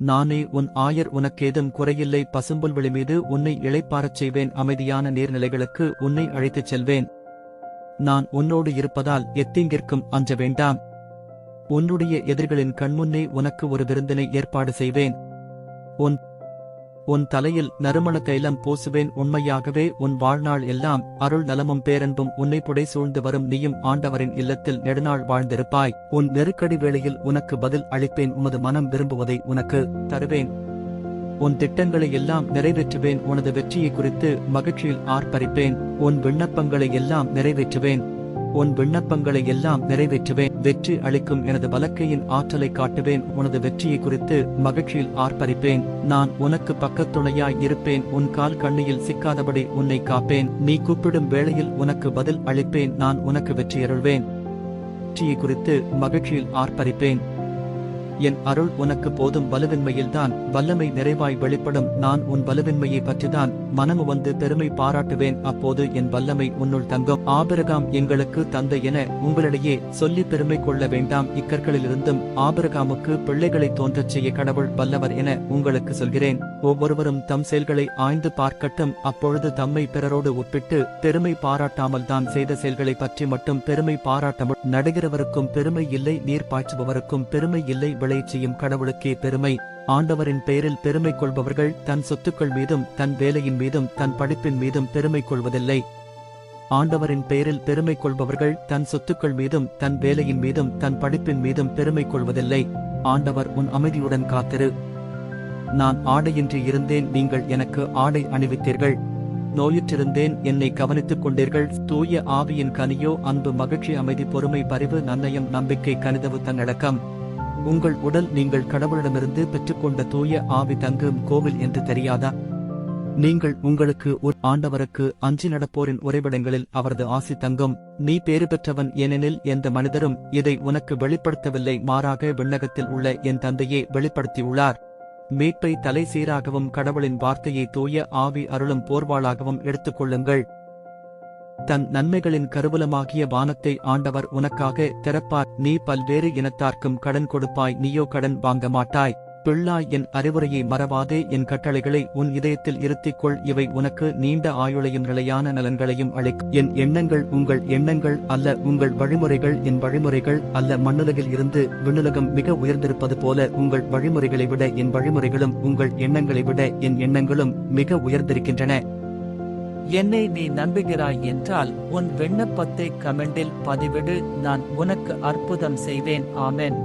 நானே உன் ஆயர், உனக்கேதும் குறையில்லை. பசும்புல்வெளி மீது உன்னை இளைப்பாறச் செய்வேன். அமைதியான நீர்நிலைகளுக்கு உன்னை அழைத்துச் செல்வேன். நான் உன்னோடு இருப்பதால் எத்தீங்கிற்கும் அஞ்ச வேண்டாம். உன்னுடைய எதிரிகளின் கண்முன்னே உனக்கு ஒரு விருந்தினை ஏற்பாடு செய்வேன். உன் தலையில் நறுமண தைலம் பூசுவேன். உண்மையாகவே உன் வாழ்நாள் எல்லாம் அருள் நலமும் பேரன்பும் உன்னை புடை சூழ்ந்து வரும். நீயும் ஆண்டவரின் இல்லத்தில் நெடுநாள் வாழ்ந்திருப்பாய். உன் நெருக்கடி வேளையில் உனக்கு பதில் அளிப்பேன். உமது மனம் விரும்புவதை உனக்கு தருவேன். உன் திட்டங்களை எல்லாம் நிறைவேற்றுவேன். உனது வெற்றியை குறித்து மகிழ்ச்சியில் ஆர்ப்பரிப்பேன். உன் விண்ணப்பங்களை எல்லாம் நிறைவேற்றுவேன். வெற்றி அளிக்கும் எனது வலக்கையின் ஆற்றலை காட்டுவேன். உனது வெற்றியை குறித்து மகிழ்ச்சியில் ஆர்ப்பரிப்பேன். நான் உனக்கு பக்கத்துணையாய் இருப்பேன். உன் கால் கண்ணியில் சிக்காதபடி உன்னை காப்பேன். நீ கூப்பிடும் வேளையில் உனக்கு பதில் அளிப்பேன். நான் உனக்கு வெற்றியருள்வேன். வெற்றியை குறித்து மகிழ்ச்சியில் ஆர்ப்பரிப்பேன். என் அருள் உனக்கு போதும். வலுவின்மையில்தான் வல்லமை நிறைவாய் வெளிப்படும். நான் உன் வலுவின்மையை பற்றிதான் மனமு வந்து பெருமை பாராட்டுவேன். அப்போது என் வல்லமை உன்னுள் தங்கும். ஆபிரகாம் எங்களுக்கு தந்தை என உங்களிடையே சொல்லி பெருமை கொள்ள வேண்டாம். இக்கற்களிலிருந்தும் ஆபிரகாமுக்கு பிள்ளைகளை தோன்றச் செய்ய கடவுள் வல்லவர் என உங்களுக்கு சொல்கிறேன். ஒவ்வொருவரும் தம் செயல்களை ஆய்ந்து பார்க்கட்டும். அப்பொழுது தம்மை பிறரோடு ஒப்பிட்டு பெருமை பாராட்டாமல் தான் செய்த செயல்களை பற்றி மட்டும் பெருமை பாராட்ட. நடுகிறவருக்கும் பெருமை இல்லை, நீர் பாய்ச்சுபவருக்கும் பெருமை இல்லை. செய்யும் கடவுளுக்கே பெருமை. ஆண்டவரின் பெயரில் பெருமை கொள்பவர்கள் தன் சொத்துக்கள் மீதும் தன் வேலையின் மீதும் தன் படிப்பின் மீதும் பெருமை கொள்வதில்லை. ஆண்டவரின் பெயரில் பெருமை கொள்பவர்கள் தன் சொத்துக்கள் மீதும் தன் வேலையின் மீதும் தன் படிப்பின் மீதும் பெருமை கொள்வதில்லை. ஆண்டவர் உன் அமைதியுடன் காத்திரு. நான் ஆடையின்றி இருந்தேன், நீங்கள் எனக்கு ஆடை அணிவித்தீர்கள். நோயுற்றிருந்தேன், என்னை கவனித்துக் கொண்டீர்கள். தூய ஆவியின் கனியோ அன்பு, மகிழ்ச்சி, அமைதி, பொறுமை, பரிவு, நன்னயம், நம்பிக்கை, கனிதவு, தன்னடக்கம். உங்கள் உடல் நீங்கள் கடவுளிடமிருந்து பெற்றுக்கொண்ட தூய ஆவி தங்கும் கோவில் என்று தெரியாதா? நீங்கள் உங்களுக்கு ஒரு ஆண்டவருக்கு அஞ்சி நடப்போரின் உறைவிடங்களில் அவரது ஆசி தங்கும். நீ பேறு பெற்றவன், ஏனெனில் எந்த மனிதரும் இதை உனக்கு வெளிப்படுத்தவில்லை, மாறாக விண்ணகத்தில் உள்ள என் தந்தையே வெளிப்படுத்தியுள்ளார். மீட்பை தலை சீராகவும் கடவுளின் வார்த்தையை தூய ஆவி அருளும் போர்வாளாகவும் எடுத்துக்கொள்ளுங்கள். தன் நன்மைகளின் கருவூலமாகிய வானத்தை ஆண்டவர் உனக்காக திறப்பார். நீ பல்வேறு இனத்தார்க்கும் கடன் கொடுப்பாய், நீயோ கடன் வாங்க மாட்டாய். பிள்ளாய், என் அறிவுரையை மறவாதே. என் கட்டளைகளை உன் இதயத்தில் இருத்திக்கொள். இவை உனக்கு நீண்ட ஆயுளையும் நிலையான நலன்களையும் அளிக்கும். என் எண்ணங்கள் உங்கள் எண்ணங்கள் அல்ல, உங்கள் வழிமுறைகள் என் வழிமுறைகள் அல்ல. மண்ணுலகில் இருந்து விண்ணுலகம் மிக உயர்ந்திருப்பது போல உங்கள் வழிமுறைகளை விட என் வழிமுறைகளும் உங்கள் எண்ணங்களை விட என் எண்ணங்களும் மிக உயர்ந்திருக்கின்றன. என்னை நீ நம்புகிறாய் என்றால் உன் விண்ணப்பத்தை கமெண்டில் பதிவிடு. நான் உனக்கு அற்புதம் செய்வேன். ஆமென்.